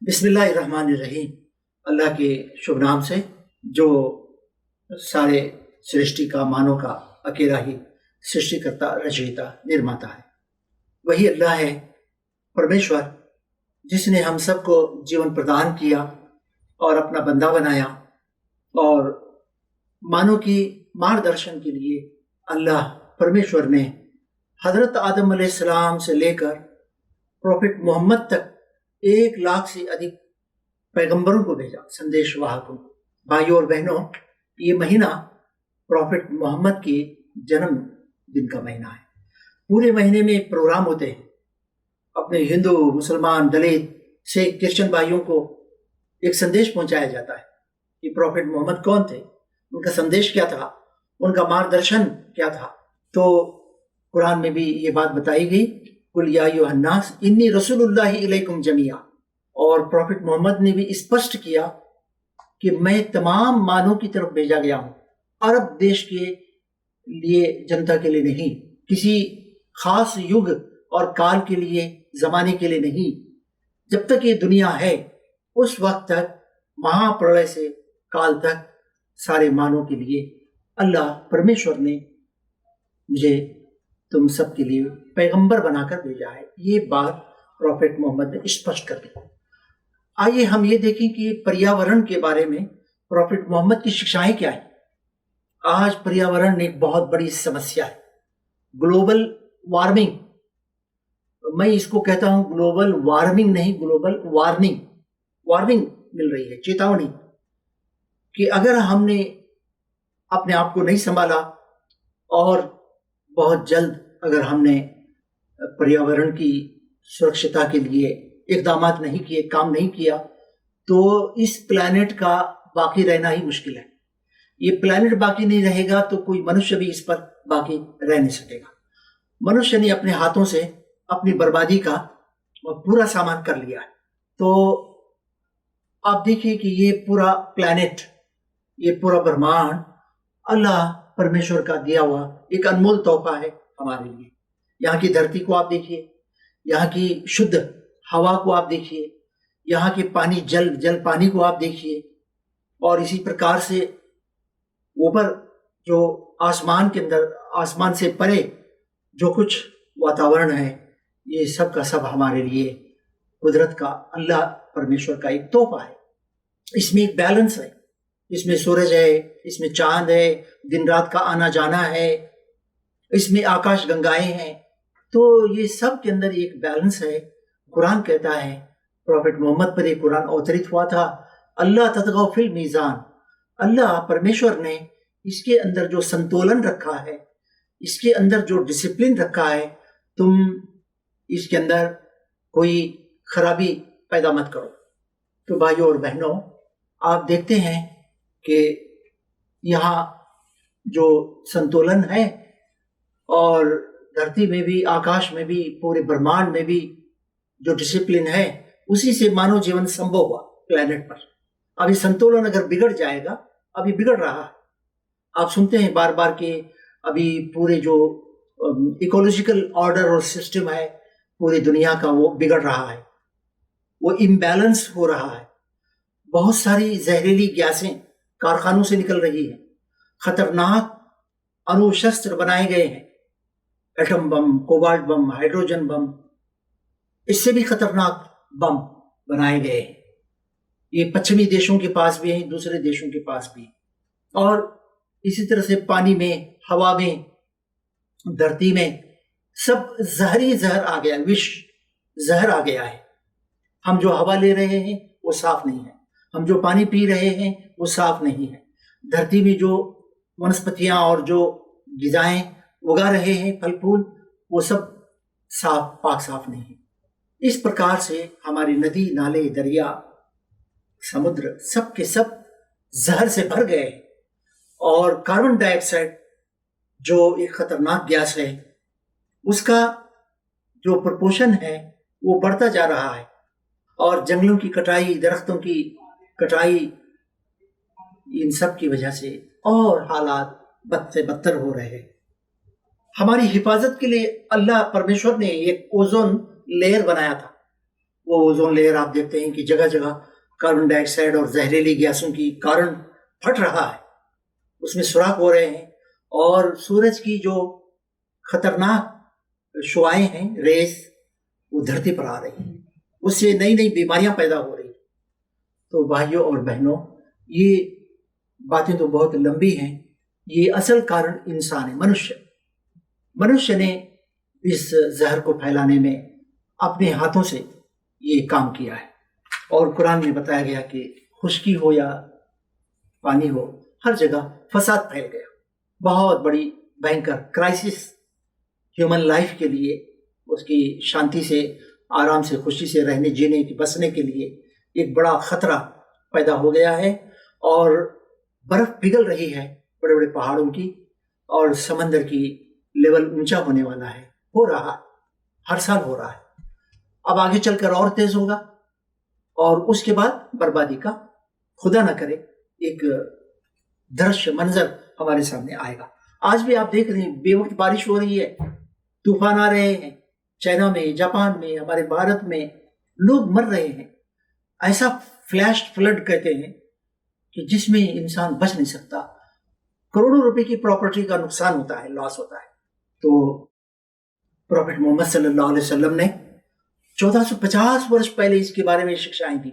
بسم اللہ الرحمن الرحیم۔ اللہ کے شبھ نام سے جو سارے سرشٹی کا مانو کا اکیلا ہی سرشٹی کرتا رچیتا نرماتا ہے، وہی اللہ ہے پرمیشور، جس نے ہم سب کو جیون پردان کیا اور اپنا بندہ بنایا، اور مانو کی مارگدرشن کے لیے اللہ پرمیشور نے حضرت آدم علیہ السلام سے لے کر پروفٹ محمد تک 1,00,000 سے ادھک پیغمبروں کو بھیجا، سندیش واہکوں کو۔ بھائیوں اور بہنوں، یہ مہینہ پروفٹ محمد کے جنم دن کا مہینہ ہے۔ پورے مہینے میں پروگرام ہوتے ہیں، اپنے ہندو، مسلمان، دلت، سکھ، کرسچن بھائیوں کو ایک سندیش پہنچایا جاتا ہے کہ پروفٹ محمد کون تھے، ان کا سندیش کیا تھا، ان کا مارگدرشن کیا تھا۔ تو قرآن میں بھی یہ بات بتائی گئی، قُلْ يَا أَيُّهَا النَّاسُ إِنِّي رَسُولُ اللَّهِ إِلَيْكُمْ جَمِيعًا۔ اور پروفٹ محمد نے بھی اسپشٹ کیا کہ میں تمام مانوں کی طرف بھیجا گیا ہوں، عرب دیش کے لیے، جنتا کے لیے نہیں، کسی خاص یگ اور کال کے لیے، زمانے کے لیے نہیں۔ جب تک یہ دنیا ہے اس وقت تک، مہا پرلے سے کال تک، سارے مانوں کے لیے اللہ پرمیشور نے مجھے تم سب کے لیے پیغمبر بنا کر بھیجا ہے۔ یہ بات پروفٹ محمد نے اسپشٹ کر دی۔ آئیے ہم یہ دیکھیں کہ پریاورن کے بارے میں پروفٹ محمد کی شکشائیں کیا ہیں۔ آج پریاورن ایک بہت بڑی سمسیا ہے، گلوبل وارمنگ۔ میں اس کو کہتا ہوں گلوبل وارمنگ نہیں، گلوبل وارننگ مل رہی ہے، چیتاونی، کہ اگر ہم نے اپنے آپ کو نہیں سنبھالا اور بہت جلد اگر ہم نے پریاورن کی سرکشتا کے لیے اقدامات نہیں کیے، کام نہیں کیا، تو اس پلانٹ کا باقی رہنا ہی مشکل ہے۔ یہ پلانٹ باقی نہیں رہے گا تو کوئی منشیہ بھی اس پر باقی رہ نہیں سکے گا۔ منشیہ نے اپنے ہاتھوں سے اپنی بربادی کا پورا سامان کر لیا ہے۔ تو آپ دیکھیے کہ یہ پورا پلانٹ، یہ پورا برہمانڈ اللہ پرمیشور کا دیا ہوا ایک انمول تحفہ ہے ہمارے لیے۔ یہاں کی دھرتی کو آپ دیکھیے، یہاں کی شدھ ہوا کو آپ دیکھیے، یہاں کے پانی، جل پانی کو آپ دیکھیے، اور اسی پرکار سے اوپر جو آسمان کے اندر، آسمان سے پرے جو کچھ واتاورن ہے، یہ سب کا سب ہمارے لیے قدرت کا، اللہ پرمیشور کا ایک تحفہ ہے۔ اس میں ایک بیلنس ہے، اس میں سورج ہے، اس میں چاند ہے، دن رات کا آنا جانا ہے، اس میں آکاش گنگائیں ہیں۔ تو یہ سب کے اندر ایک بیلنس ہے۔ قرآن کہتا ہے، پروفٹ محمد پر یہ قرآن اوترت ہوا تھا، اللہ تطغوا فی المیزان۔ اللہ پرمیشور نے اس کے اندر جو سنتولن رکھا ہے، اس کے اندر جو ڈسپلن رکھا ہے، تم اس کے اندر کوئی خرابی پیدا مت کرو۔ تو بھائیوں اور بہنوں، آپ دیکھتے ہیں کہ یہاں جو سنتولن ہے، اور دھرتی میں بھی، آکاش میں بھی، پورے برہمانڈ میں بھی جو ڈسپلن ہے، اسی سے مانو جیون سمبھو ہوا پلانٹ پر۔ ابھی سنتولن اگر بگڑ جائے گا، ابھی بگڑ رہا ہے، آپ سنتے ہیں بار بار کہ ابھی پورے جو ایکولوجیکل آرڈر اور سسٹم ہے پوری دنیا کا، وہ بگڑ رہا ہے، وہ امبیلنس ہو رہا ہے۔ بہت ساری زہریلی گیسیں کارخانوں سے نکل رہی ہیں، خطرناک انو شستر بنائے گئے ہیں، ایٹم بم، کوبالٹ بم، ہائیڈروجن بم، اس سے بھی خطرناک بم بنائے گئے ہیں۔ یہ پچھمی دیشوں کے پاس بھی ہیں، دوسرے دیشوں کے پاس بھی، اور اسی طرح سے پانی میں، ہوا میں، دھرتی میں، سب زہر آ گیا، وش زہر آ گیا ہے۔ ہم جو ہوا لے رہے ہیں وہ صاف نہیں ہے، ہم جو پانی پی رہے ہیں وہ صاف نہیں ہے، دھرتی میں جو ونسپتیاں اور جو غذائیں اگا رہے ہیں، پھل پھول، وہ سب پاک صاف نہیں ہے۔ اس پرکار سے ہماری ندی، نالے، دریا، سمندر، سب کے سب زہر سے بھر گئے ہیں، اور کاربن ڈائی آکسائڈ جو ایک خطرناک گیس ہے، اس کا جو پرپوشن ہے وہ بڑھتا جا رہا ہے، اور جنگلوں کی کٹائی، درختوں کی کٹائی، ان سب کی وجہ سے اور حالات بد سے بدتر ہو رہے ہیں۔ ہماری حفاظت کے لیے اللہ پرمیشور نے ایک اوزون لیئر بنایا تھا، وہ ओजोन लेयर आप देखते हैं कि जगह जगह कार्बन डाइऑक्साइड और जहरीली गैसों की कारण फट रहा है, उसमें सुराख हो रहे हैं, और सूरज की जो खतरनाक शुआएं हैं, रेस, वो धरती पर आ रही हैं, उससे नई नई बीमारियां पैदा हो रही हैं। तो भाइयों और बहनों, ये बातें तो बहुत लंबी हैं, ये असल कारण इंसान है, मनुष्य ने इस जहर को फैलाने में अपने हाथों से ये काम किया है। और कुरान में बताया गया कि खुश्की हो या पानी हो, हर जगह फसाद फैल गया। बहुत बड़ी भयंकर क्राइसिस ह्यूमन लाइफ के लिए, उसकी शांति से, आराम से, खुशी से रहने, जीने की, बसने के लिए एक बड़ा खतरा पैदा हो गया है। और बर्फ पिघल रही है बड़े बड़े पहाड़ों की, और समंदर की लेवल ऊंचा होने वाला है, हो रहा है, हर साल हो रहा है। अब आगे चलकर और तेज होगा, और उसके बाद बर्बादी का, खुदा न करे, एक दृश्य मंजर हमारे सामने आएगा। आज भी आप देख रहे हैं, बेवक्त बारिश हो रही है, तूफान आ रहे हैं, चाइना में, जापान में, हमारे भारत में लोग मर रहे हैं। ऐसा फ्लैश फ्लड कहते हैं कि जिसमें इंसान बच नहीं सकता, करोड़ों रुपए की प्रॉपर्टी का नुकसान होता है, लॉस होता है। तो प्रॉफेट मोहम्मद सल्लल्लाहु अलैहि वसल्लम ने 1450 वर्ष पहले इसके बारे में शिक्षाएं दी।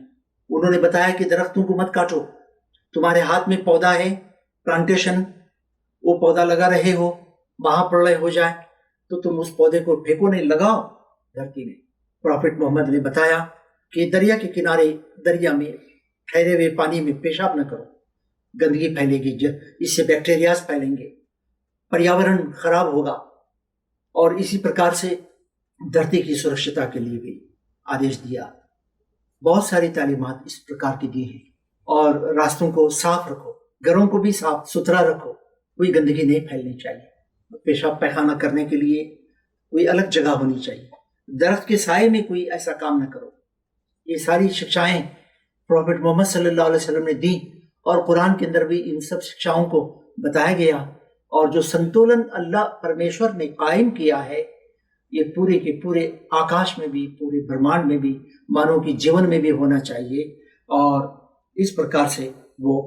उन्होंने बताया कि दरख्तों को मत काटो, तुम्हारे हाथ में पौधा है, प्लांटेशन, वो पौधा लगा रहे हो, महाप्रलय हो जाए तो तुम उस पौधे को फेंको नहीं, लगाओ धरती में। प्रॉफेट मोहम्मद ने बताया कि दरिया के किनारे, दरिया में ठहरे हुए पानी में पेशाब न करो, गंदगी फैलेगी, इससे बैक्टीरियाज फैलेंगे, पर्यावरण खराब होगा। और इसी प्रकार से धरती की सुरक्षिता के लिए भी आदेश दिया। बहुत सारी तालीमात इस प्रकार की दी हैं। और रास्तों को साफ रखो, घरों को भी साफ सुथरा रखो, कोई गंदगी नहीं फैलनी चाहिए। पेशाब पैखाना करने के लिए कोई अलग जगह होनी चाहिए, दरख्त के साए में कोई ऐसा काम न करो। ये सारी शिक्षाएं प्रॉफेट मोहम्मद सल्लल्लाहु अलैहि वसल्लम ने दी, और कुरान के अंदर भी इन सब शिक्षाओं को बताया गया। और जो संतुलन अल्लाह परमेश्वर ने कायम किया है, ये पूरे के पूरे आकाश में भी, पूरे ब्रह्मांड में भी, मानव के जीवन में भी होना चाहिए। और इस प्रकार से वो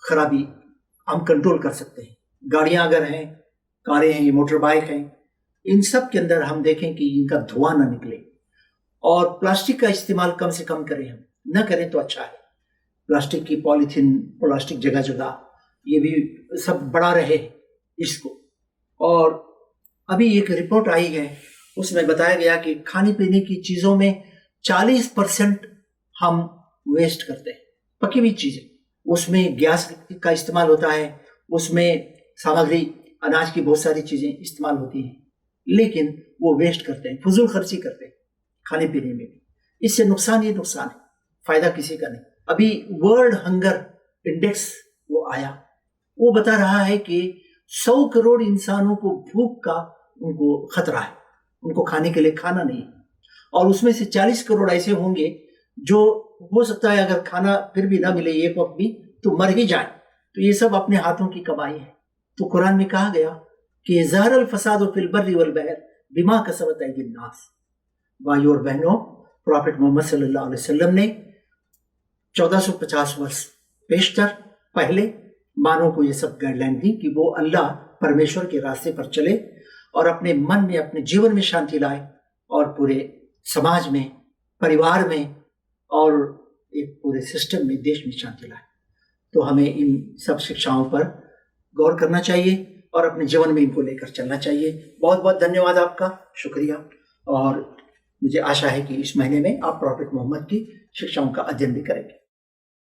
खराबी हम कंट्रोल कर सकते हैं। गाड़ियां अगर हैं, कारें हैं, मोटर बाइक हैं, इन सब के अंदर हम देखें कि इनका धुआं ना निकले। और प्लास्टिक का इस्तेमाल कम से कम करें, हम न करें तो अच्छा है। प्लास्टिक की पॉलीथीन, प्लास्टिक जगह जगह, ये भी सब बढ़ा रहे इसको। और अभी एक रिपोर्ट आई है, उसमें बताया गया कि खाने पीने की चीज़ों में 40% हम वेस्ट करते हैं, पकी हुई चीज़ें। उसमें गैस का इस्तेमाल होता है, उसमें सामग्री, अनाज की बहुत सारी चीज़ें इस्तेमाल होती हैं, लेकिन वो वेस्ट करते हैं, फजूल खर्ची करते हैं खाने पीने में भी। इससे नुकसान ही नुकसान है, फ़ायदा किसी का नहीं। अभी वर्ल्ड हंगर इंडेक्स वो आया, वो बता रहा है कि 100 करोड़ इंसानों को भूख का उनको खतरा है, उनको खाने के लिए खाना नहीं है। और उसमें से 40 करोड़ ऐसे होंगे जो हो सकता है अगर खाना फिर भी ना मिले एक वक्त भी तो मर ही जाए। तो ये सब अपने हाथों की कमाई है। तो कुरान में कहा गया कि ज़हरल फसाद फिल बर्रि वल बहर बिमा कसबत अयदीन नास। भाइयों और बहनों, प्रॉफेट मोहम्मद सल्लल्लाहु अलैहि वसल्लम ने 1450 वर्ष पेशतर पहले मानव को ये सब गाइडलाइन दी कि वो अल्लाह परमेश्वर के रास्ते पर चले और अपने मन में, अपने जीवन में शांति लाए, और पूरे समाज में, परिवार में, और एक पूरे सिस्टम में, देश में शांति लाए। तो हमें इन सब शिक्षाओं पर गौर करना चाहिए और अपने जीवन में इनको लेकर चलना चाहिए। बहुत बहुत धन्यवाद आपका, शुक्रिया। और मुझे आशा है कि इस महीने में आप प्रॉफेट मोहम्मद की शिक्षाओं का अध्ययन भी करेंगे।